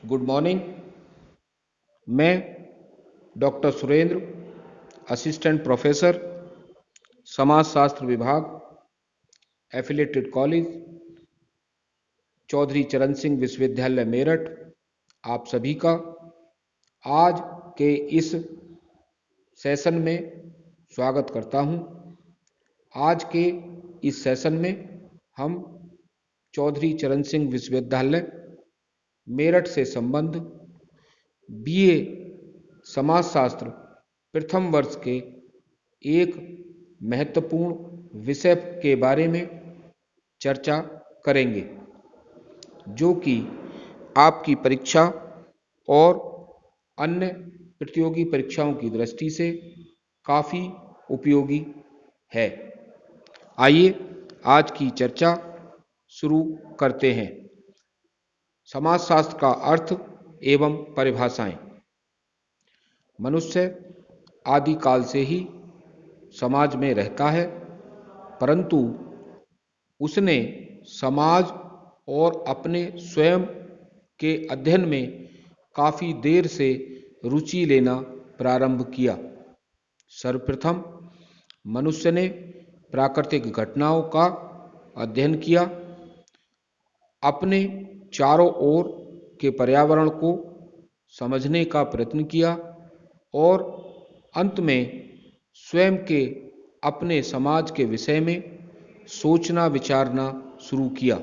Good morning. मैं doctor Surendra, assistant professor, समाजशास्त्र विभाग, एफिलेटेड कॉलेज, चौधरी चरण सिंह विश्वविद्यालय मेरठ, आप सभी का आज के इस सेशन में स्वागत करता हूं। आज के इस सेशन में हम चौधरी चरण सिंह विश्वविद्यालय मेरठ से संबंध बीए समाजशास्त्र प्रथम वर्ष के एक महत्वपूर्ण विषय के बारे में चर्चा करेंगे, जो कि आपकी परीक्षा और अन्य प्रतियोगी परीक्षाओं की दृष्टि से काफ़ी उपयोगी है। आइए आज की चर्चा शुरू करते हैं। समाजशास्त्र का अर्थ एवं परिभाषाएं। मनुष्य आदिकाल से ही समाज में रहता है, परंतु उसने समाज और अपने स्वयं के अध्ययन में काफ़ी देर से रुचि लेना प्रारंभ किया। सर्वप्रथम मनुष्य ने प्राकृतिक घटनाओं का अध्ययन किया, अपने चारों ओर के पर्यावरण को समझने का प्रयत्न किया और अंत में स्वयं के अपने समाज के विषय में सोचना विचारना शुरू किया।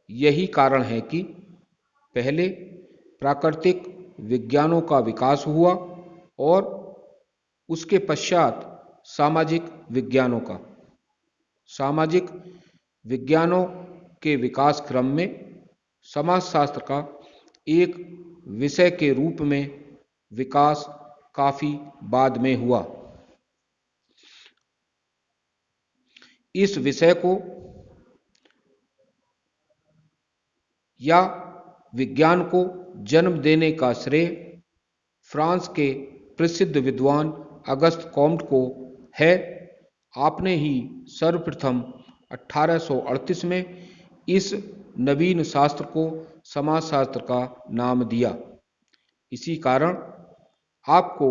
यही कारण है कि पहले प्राकृतिक विज्ञानों का विकास हुआ और उसके पश्चात सामाजिक विज्ञानों का। सामाजिक विज्ञानों के विकास क्रम में समाजशास्त्र का एक विषय के रूप में विकास काफ़ी बाद में हुआ। इस विषय को या विज्ञान को जन्म देने का श्रेय फ्रांस के प्रसिद्ध विद्वान अगस्त कॉम्ट को है। आपने ही सर्वप्रथम 1838 में इस नवीन शास्त्र को समाजशास्त्र का नाम दिया। इसी कारण आपको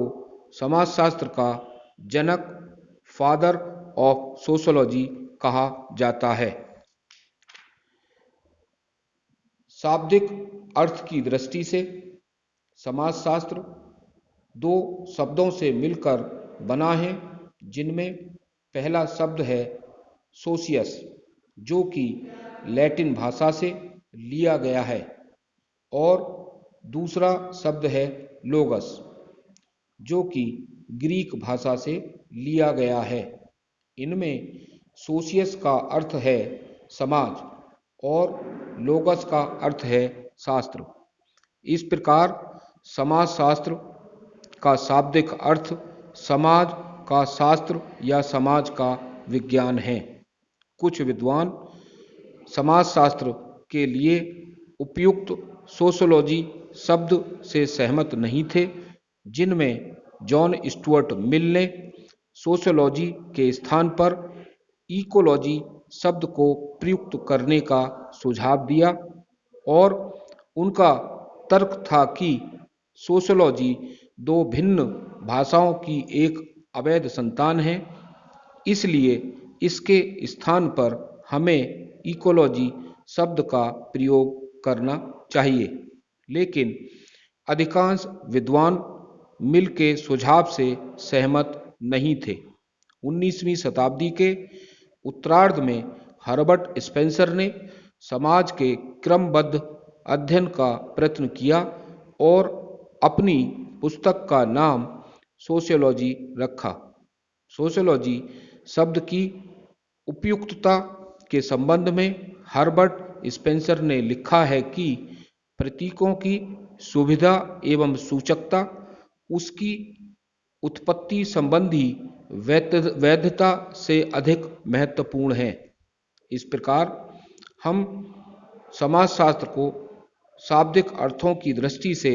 समाजशास्त्र का जनक, फादर ऑफ सोशियोलॉजी कहा जाता है। शाब्दिक अर्थ की दृष्टि से समाजशास्त्र दो शब्दों से मिलकर बना है, जिनमें पहला शब्द है सोशियस, जो कि लैटिन भाषा से लिया गया है, और दूसरा शब्द है लोगस, जो कि ग्रीक भाषा से लिया गया है। इनमें सोशियस का अर्थ है समाज और लोगस का अर्थ है शास्त्र। इस प्रकार समाजशास्त्र का शाब्दिक अर्थ समाज का शास्त्र या समाज का विज्ञान है। कुछ विद्वान समाजशास्त्र के लिए उपयुक्त सोशियोलॉजी शब्द से सहमत नहीं थे, जिनमें जॉन स्टुअर्ट मिल ने सोशियोलॉजी के स्थान पर इकोलॉजी शब्द को प्रयुक्त करने का सुझाव दिया, और उनका तर्क था कि सोशियोलॉजी दो भिन्न भाषाओं की एक अवैध संतान है, इसलिए इसके स्थान पर हमें इकोलॉजी शब्द का प्रयोग करना चाहिए। लेकिन अधिकांश विद्वान मिल के सुझाव से सहमत नहीं थे। 19वीं शताब्दी के उत्तरार्ध में हर्बर्ट स्पेंसर ने समाज के क्रमबद्ध अध्ययन का प्रयत्न किया और अपनी पुस्तक का नाम सोशियोलॉजी रखा। सोशियोलॉजी शब्द की उपयुक्तता के संबंध में हर्बर्ट स्पेंसर ने लिखा है कि प्रतीकों की सुविधा एवं सूचकता उसकी उत्पत्ति संबंधी वैधता से अधिक महत्वपूर्ण है। इस प्रकार हम समाजशास्त्र को शाब्दिक अर्थों की दृष्टि से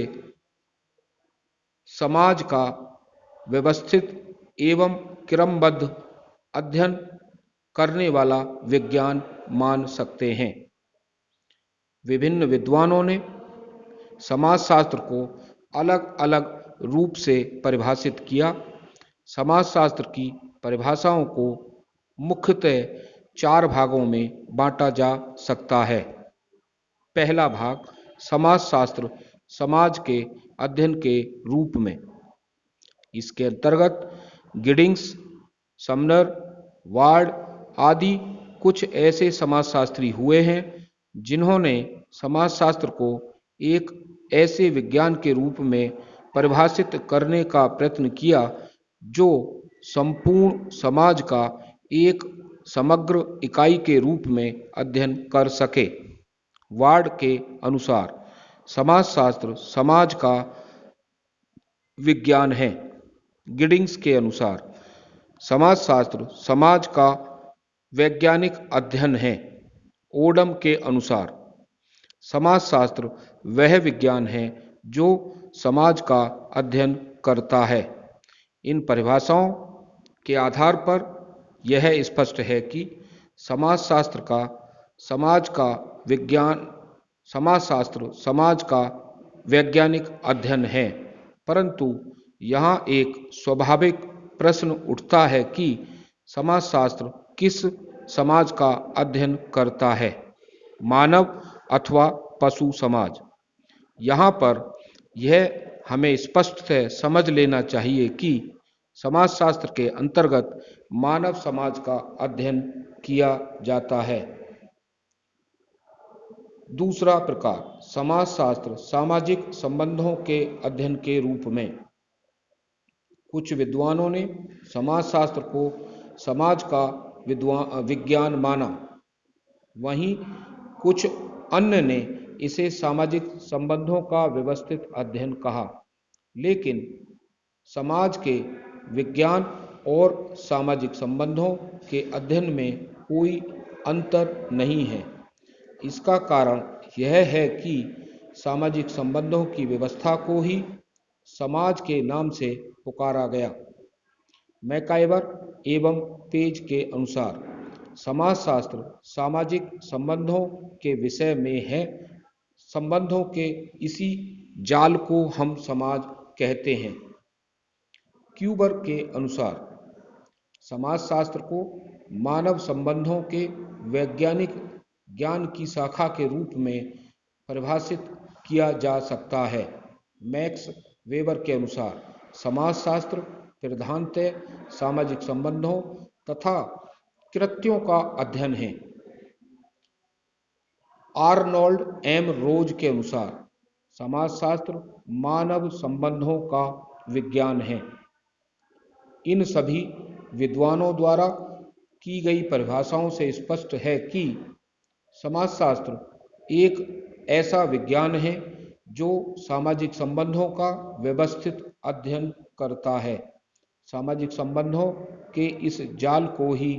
समाज का व्यवस्थित एवं क्रमबद्ध अध्ययन करने वाला विज्ञान मान सकते हैं। विभिन्न विद्वानों ने समाजशास्त्र को अलग अलग रूप से परिभाषित किया। समाजशास्त्र की परिभाषाओं को मुख्यतः 4 भागों में बांटा जा सकता है। पहला भाग, समाजशास्त्र समाज के अध्ययन के रूप में। इसके अंतर्गत गिडिंग्स, समनर, वार्ड आदि कुछ ऐसे समाजशास्त्री हुए हैं जिन्होंने समाजशास्त्र को एक ऐसे विज्ञान के रूप में परिभाषित करने का प्रयत्न किया जो संपूर्ण समाज का एक समग्र इकाई के रूप में अध्ययन कर सके। वार्ड के अनुसार समाजशास्त्र समाज का विज्ञान है। गिडिंग्स के अनुसार समाजशास्त्र समाज का वैज्ञानिक अध्ययन है। ओडम के अनुसार समाजशास्त्र वह विज्ञान है जो समाज का अध्ययन करता है। इन परिभाषाओं के आधार पर यह स्पष्ट है कि समाजशास्त्र का समाज का विज्ञान समाजशास्त्र समाज का वैज्ञानिक अध्ययन है। परंतु यहाँ एक स्वाभाविक प्रश्न उठता है कि समाजशास्त्र किस समाज का अध्ययन करता है, मानव अथवा पशु समाज। यहाँ पर यह हमें स्पष्ट से समझ लेना चाहिए कि समाजशास्त्र के अंतर्गत मानव समाज का अध्ययन किया जाता है। दूसरा प्रकार, समाजशास्त्र सामाजिक संबंधों के अध्ययन के रूप में। कुछ विद्वानों ने समाजशास्त्र को समाज का विज्ञान माना, वहीं कुछ अन्य ने इसे सामाजिक संबंधों का व्यवस्थित अध्ययन कहा। लेकिन समाज के विज्ञान और सामाजिक संबंधों के अध्ययन में कोई अंतर नहीं है। इसका कारण यह है कि सामाजिक संबंधों की व्यवस्था को ही समाज के नाम से पुकारा गया। मैकाइवर एवं पेज के अनुसार समाजशास्त्र सामाजिक संबंधों के विषय में है। संबंधों के इसी जाल को हम समाज कहते हैं। क्यूबर के अनुसार समाजशास्त्र को मानव संबंधों के वैज्ञानिक ज्ञान की शाखा के रूप में परिभाषित किया जा सकता है। मैक्स वेबर के अनुसार समाजशास्त्र प्रधानतः सामाजिक संबंधों तथा कृत्यों का अध्ययन है। आर्नोल्ड एम रोज के अनुसार समाजशास्त्र मानव संबंधों का विज्ञान है। इन सभी विद्वानों द्वारा की गई परिभाषाओं से स्पष्ट है कि समाजशास्त्र एक ऐसा विज्ञान है जो सामाजिक संबंधों का व्यवस्थित अध्ययन करता है। सामाजिक संबंधों के इस जाल को ही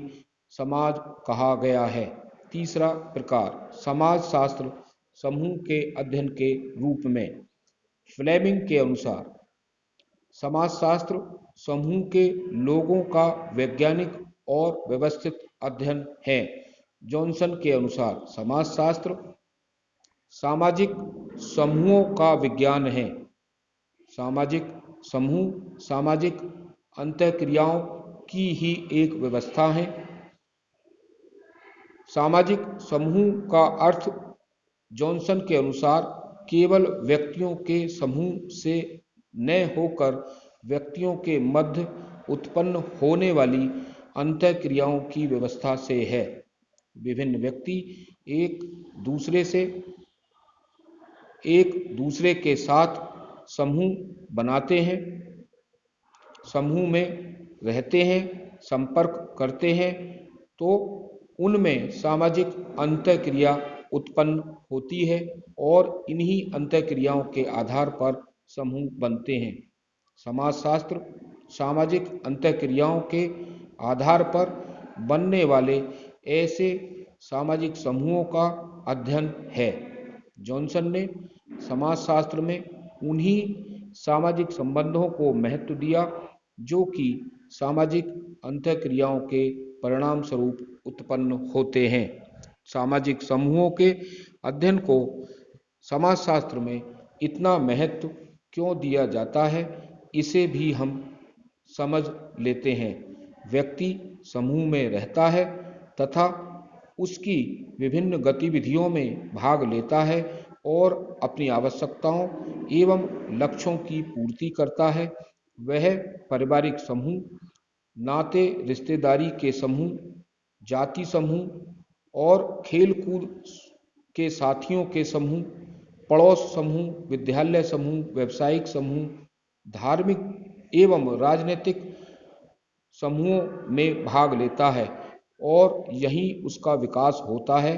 समाज कहा गया है। तीसरा प्रकार, समाजशास्त्र समूह के अध्ययन के रूप में। फ्लेमिंग के अनुसार समाजशास्त्र समूह के लोगों का वैज्ञानिक और व्यवस्थित अध्ययन है। जॉनसन के अनुसार समाजशास्त्र सामाजिक समूहों का विज्ञान है। सामाजिक समूह सामाजिक अंतःक्रियाओं की ही एक व्यवस्था है। सामाजिक समूह का अर्थ जॉनसन के अनुसार केवल व्यक्तियों के समूह से न होकर व्यक्तियों के मध्य उत्पन्न होने वाली अंतःक्रियाओं की व्यवस्था से है। विभिन्न व्यक्ति एक दूसरे के साथ समूह बनाते हैं, समूह में रहते हैं, संपर्क करते हैं, तो उनमें सामाजिक अंतःक्रिया उत्पन्न होती है और इन्हीं अंतःक्रियाओं के आधार पर समूह बनते हैं। समाजशास्त्र सामाजिक अंतःक्रियाओं के आधार पर बनने वाले ऐसे सामाजिक समूहों का अध्ययन है। जॉनसन ने समाजशास्त्र में उन्हीं सामाजिक संबंधों को महत्व दिया जो कि सामाजिक अंतःक्रियाओं के परिणाम स्वरूप उत्पन्न होते हैं। सामाजिक समूहों के अध्ययन को समाजशास्त्र में इतना महत्व क्यों दिया जाता है, इसे भी हम समझ लेते हैं। व्यक्ति समूह में रहता है तथा उसकी विभिन्न गतिविधियों में भाग लेता है और अपनी आवश्यकताओं एवं लक्ष्यों की पूर्ति करता है। वह पारिवारिक समूह, नाते रिश्तेदारी के समूह, जाति समूह और खेलकूद के साथियों के समूह, पड़ोस समूह, विद्यालय समूह, व्यावसायिक समूह, धार्मिक एवं राजनीतिक समूहों में भाग लेता है और यहीं उसका विकास होता है।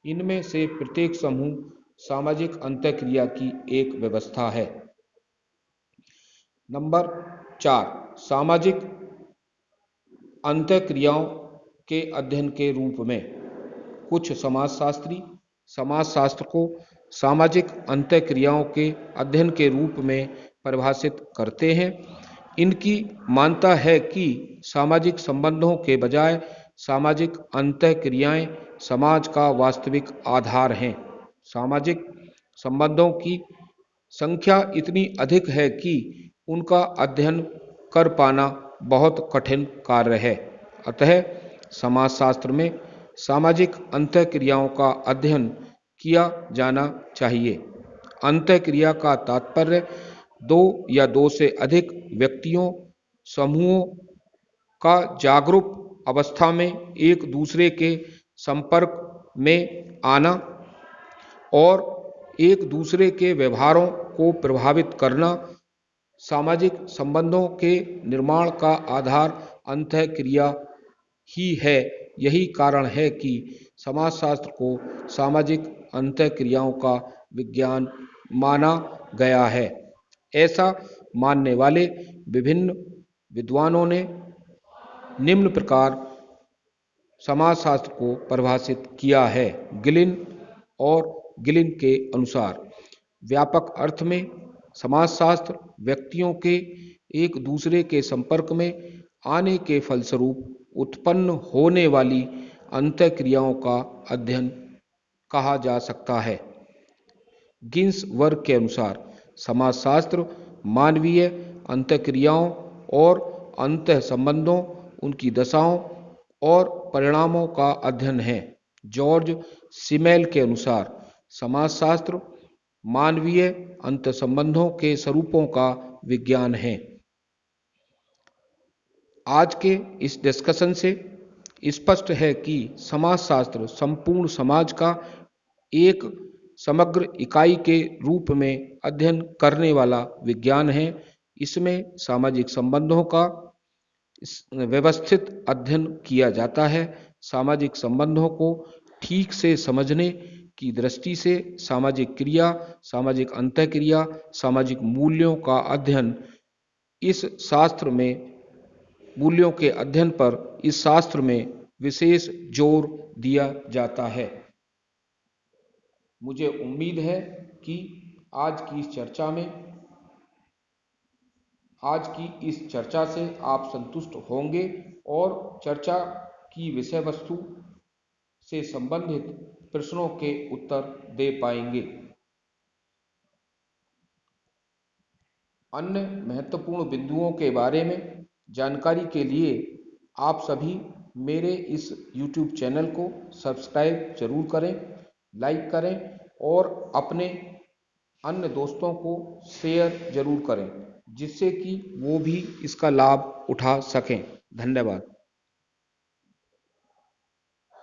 इनमें से प्रत्येक समूह सामाजिक अंतःक्रिया की एक व्यवस्था है। नंबर 4, सामाजिक अंतःक्रियाओं के अध्ययन के रूप में कुछ समाजशास्त्री समाजशास्त्र को सामाजिक अंतःक्रियाओं के अध्ययन के रूप में परिभाषित करते हैं। इनकी मान्यता है कि सामाजिक संबंधों के बजाय सामाजिक अंतःक्रियाएं समाज का वास्तविक आधार हैं। सामाजिक संबंधों की संख्या इतनी अधिक है कि उनका अध्ययन कर पाना बहुत कठिन कार्य है। अतः समाजशास्त्र में सामाजिक अंतःक्रियाओं का अध्ययन किया जाना चाहिए। अंतःक्रिया का तात्पर्य दो या दो से अधिक व्यक्तियों, समूहों का जागरूक अवस्था में एक दूसरे के संपर्क में आना और एक दूसरे के व्यवहारों को प्रभावित करना। सामाजिक संबंधों के निर्माण का आधार अंतःक्रिया ही है। यही कारण है कि समाजशास्त्र को सामाजिक अंतःक्रियाओं का विज्ञान माना गया है। ऐसा मानने वाले विभिन्न विद्वानों ने निम्न प्रकार समाजशास्त्र को परिभाषित किया है। गिलिन और गिलिन के अनुसार व्यापक अर्थ में समाजशास्त्र व्यक्तियों के एक दूसरे के संपर्क में आने के फलस्वरूप उत्पन्न होने वाली अंतःक्रियाओं का अध्ययन कहा जा सकता है। गिन्स वर्ग के अनुसार समाजशास्त्र मानवीय अंतःक्रियाओं और अंतः संबंधों, उनकी दशाओं और परिणामों का अध्ययन है। जॉर्ज सिमेल के अनुसार समाजशास्त्र मानवीय अंतःसंबंधों के स्वरूपों का विज्ञान है। आज के इस डिस्कशन से स्पष्ट है कि समाजशास्त्र संपूर्ण समाज का एक समग्र इकाई के रूप में अध्ययन करने वाला विज्ञान है। इसमें सामाजिक संबंधों का व्यवस्थित अध्ययन किया जाता है। सामाजिक संबंधों को ठीक से समझने की दृष्टि से सामाजिक क्रिया, सामाजिक अंतःक्रिया, सामाजिक मूल्यों का अध्ययन इस शास्त्र में मूल्यों के अध्ययन पर इस शास्त्र में विशेष जोर दिया जाता है। मुझे उम्मीद है कि आज की इस चर्चा से आप संतुष्ट होंगे और चर्चा की विषय वस्तु से संबंधित प्रश्नों के उत्तर दे पाएंगे। अन्य महत्वपूर्ण बिंदुओं के बारे में जानकारी के लिए आप सभी मेरे इस YouTube चैनल को सब्सक्राइब जरूर करें, लाइक करें और अपने अन्य दोस्तों को शेयर जरूर करें, जिससे कि वो भी इसका लाभ उठा सकें। धन्यवाद।